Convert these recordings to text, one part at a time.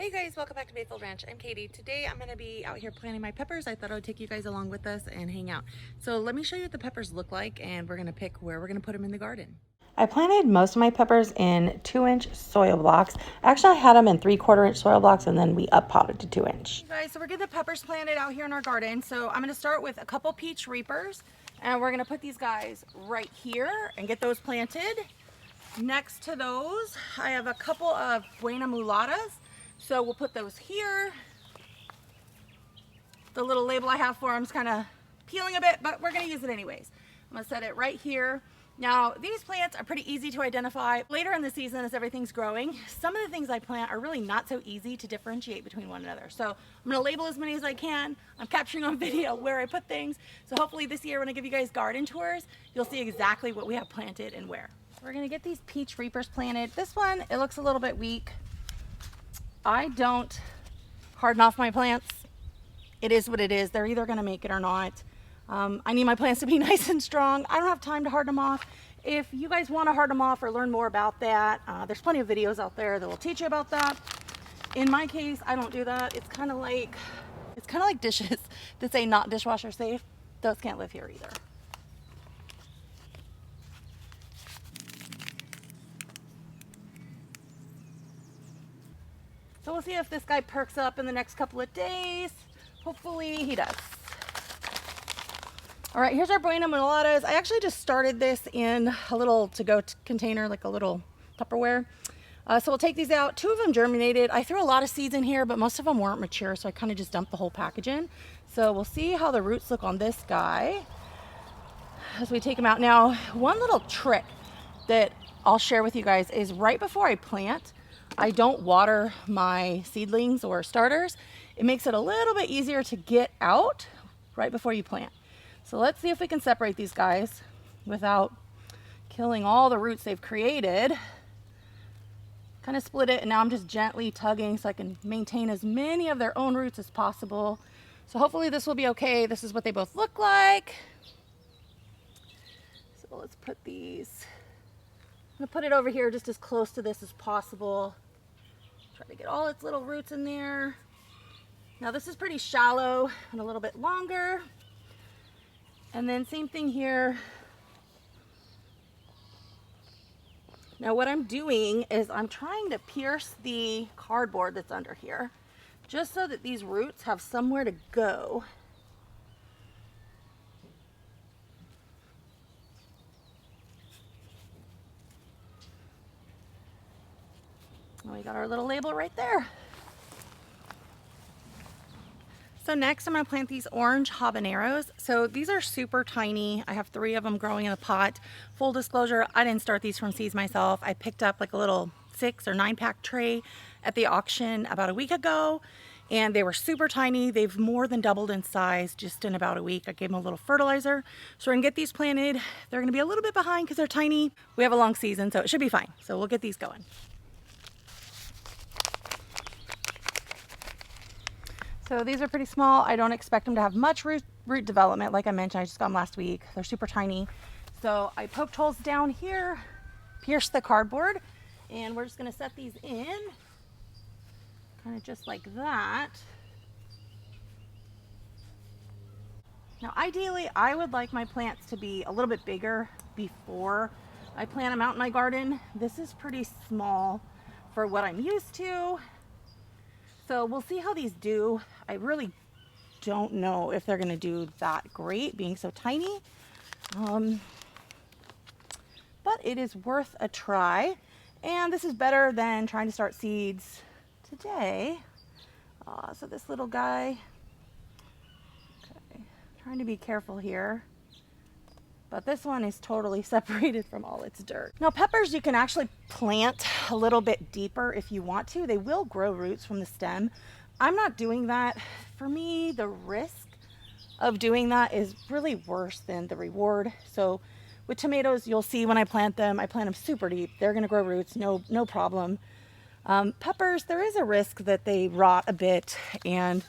Hey guys, welcome back to Bayfield Ranch. I'm Katie. Today I'm going to be out here planting my peppers. I thought I would take you guys along with us and hang out. So let me show you what the peppers look like, and we're going to pick where we're going to put them in the garden. I planted most of my peppers in 2-inch soil blocks. Actually, I had them in 3/4-inch soil blocks, and then we up potted to 2-inch. Hey guys, so we're getting the peppers planted out here in our garden. So I'm going to start with a couple peach reapers, and we're going to put these guys right here and get those planted. Next to those, I have a couple of Buena Mulatas. So we'll put those here. The little label I have for them is kind of peeling a bit, but we're going to use it anyways. I'm going to set it right here. Now, these plants are pretty easy to identify. Later in the season, as everything's growing, some of the things I plant are really not so easy to differentiate between one another. So I'm going to label as many as I can. I'm capturing on video where I put things. So hopefully this year when I give you guys garden tours, you'll see exactly what we have planted and where. We're going to get these peach reapers planted. This one, it looks a little bit weak. I don't harden off my plants. It is what it is. They're either going to make it or not. I need my plants to be nice and strong. I don't have time to harden them off. If you guys want to harden them off or learn more about that, there's plenty of videos out there that will teach you about that. In my case, I don't do that. It's kind of like dishes that say not dishwasher safe. Those can't live here either. So we'll see if this guy perks up in the next couple of days. Hopefully he does. All right, here's our Buena Mulatas. I actually just started this in a little to-go container, like a little Tupperware. So we'll take these out. 2 of them germinated. I threw a lot of seeds in here, but most of them weren't mature, so I kind of just dumped the whole package in. So we'll see how the roots look on this guy as we take them out. Now, one little trick that I'll share with you guys is right before I plant, I don't water my seedlings or starters. It makes it a little bit easier to get out right before you plant. So let's see if we can separate these guys without killing all the roots they've created. Kind of split it, and now I'm just gently tugging so I can maintain as many of their own roots as possible. So hopefully this will be okay. This is what they both look like. So let's put these, I'm gonna put it over here just as close to this as possible. Try to get all its little roots in there. Now this is pretty shallow and a little bit longer. And then same thing here. Now what I'm doing is I'm trying to pierce the cardboard that's under here, just so that these roots have somewhere to go. And we got our little label right there. So next I'm going to plant these orange habaneros. So these are super tiny. I have 3 of them growing in a pot. Full disclosure, I didn't start these from seeds myself. I picked up like a little 6 or 9 pack tray at the auction about a week ago, and they were super tiny. They've more than doubled in size just in about a week. I gave them a little fertilizer. So we're gonna get these planted. They're gonna be a little bit behind because they're tiny. We have a long season, so it should be fine. So we'll get these going. So these are pretty small. I don't expect them to have much root development. Like I mentioned, I just got them last week. They're super tiny. So I poked holes down here, pierced the cardboard, and we're just gonna set these in, kind of just like that. Now ideally, I would like my plants to be a little bit bigger before I plant them out in my garden. This is pretty small for what I'm used to. So we'll see how these do. I really don't know if they're gonna do that great being so tiny. But it is worth a try. And this is better than trying to start seeds today. So this little guy, okay, trying to be careful here. But this one is totally separated from all its dirt. Now peppers you can actually plant a little bit deeper if you want to. They will grow roots from the stem. I'm not doing that. For me, the risk of doing that is really worse than the reward. So with tomatoes, you'll see when I plant them super deep. They're gonna grow roots, no problem. Peppers, there is a risk that they rot a bit. And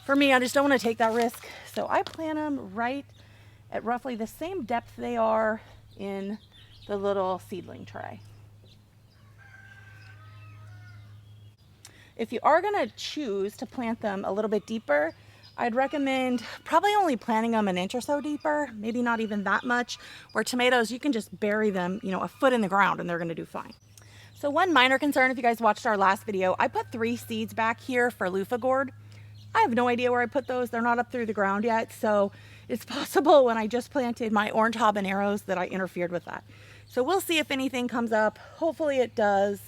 for me, I just don't wanna take that risk. So I plant them right at roughly the same depth they are in the little seedling tray. If you are gonna choose to plant them a little bit deeper, I'd recommend probably only planting them an inch or so deeper, maybe not even that much. Where tomatoes, you can just bury them, you know, a foot in the ground and they're gonna do fine. So one minor concern, if you guys watched our last video, I put 3 seeds back here for loofah gourd. I have no idea where I put those. They're not up through the ground yet, so it's possible when I just planted my orange habaneros that I interfered with that. So we'll see if anything comes up. Hopefully it does.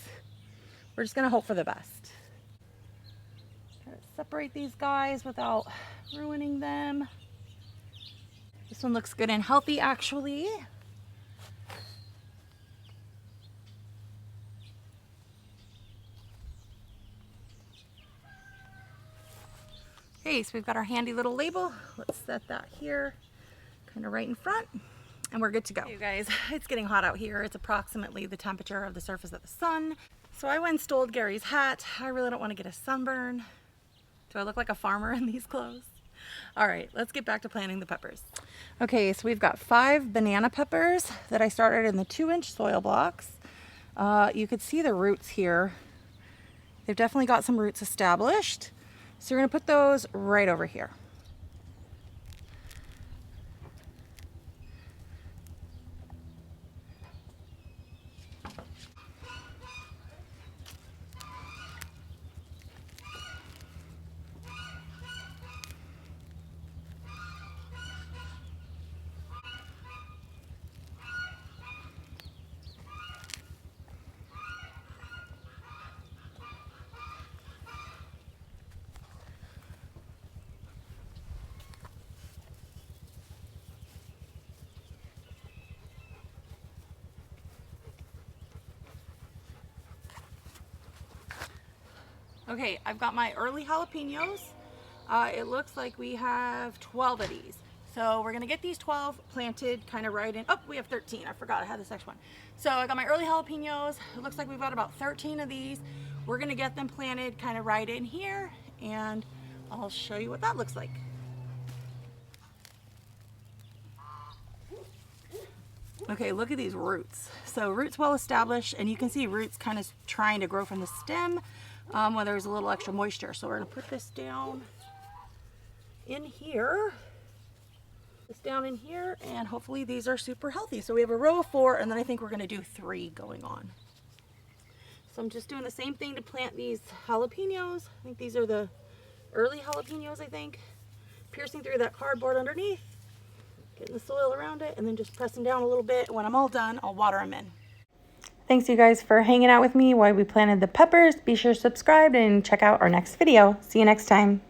We're just gonna hope for the best. Try to separate these guys without ruining them. This one looks good and healthy, actually. Okay, so we've got our handy little label. Let's set that here, kind of right in front, and we're good to go. Okay, you guys, it's getting hot out here. It's approximately the temperature of the surface of the sun. So I went and stole Gary's hat. I really don't want to get a sunburn. Do I look like a farmer in these clothes? All right, let's get back to planting the peppers. Okay, so we've got 5 banana peppers that I started in the 2-inch soil blocks. You could see the roots here. They've definitely got some roots established. So we're going to put those right over here. Okay, I've got my early jalapenos. It looks like we have 12 of these. So we're gonna get these 12 planted kind of right in. Oh, we have 13. I forgot I had this next one. So I got my early jalapenos. It looks like we've got about 13 of these. We're gonna get them planted kind of right in here, and I'll show you what that looks like. Okay, look at these roots. So roots well established, and you can see roots kind of trying to grow from the stem when there's a little extra moisture. So we're gonna put this down in here, and hopefully these are super healthy. So we have a row of 4, and then I think we're gonna do 3 going on. So I'm just doing the same thing to plant these jalapenos. I think these are the early jalapenos, I think. Piercing through that cardboard underneath, getting the soil around it, and then just pressing down a little bit. When I'm all done, I'll water them in. Thanks you guys for hanging out with me while we planted the peppers. Be sure to subscribe and check out our next video. See you next time.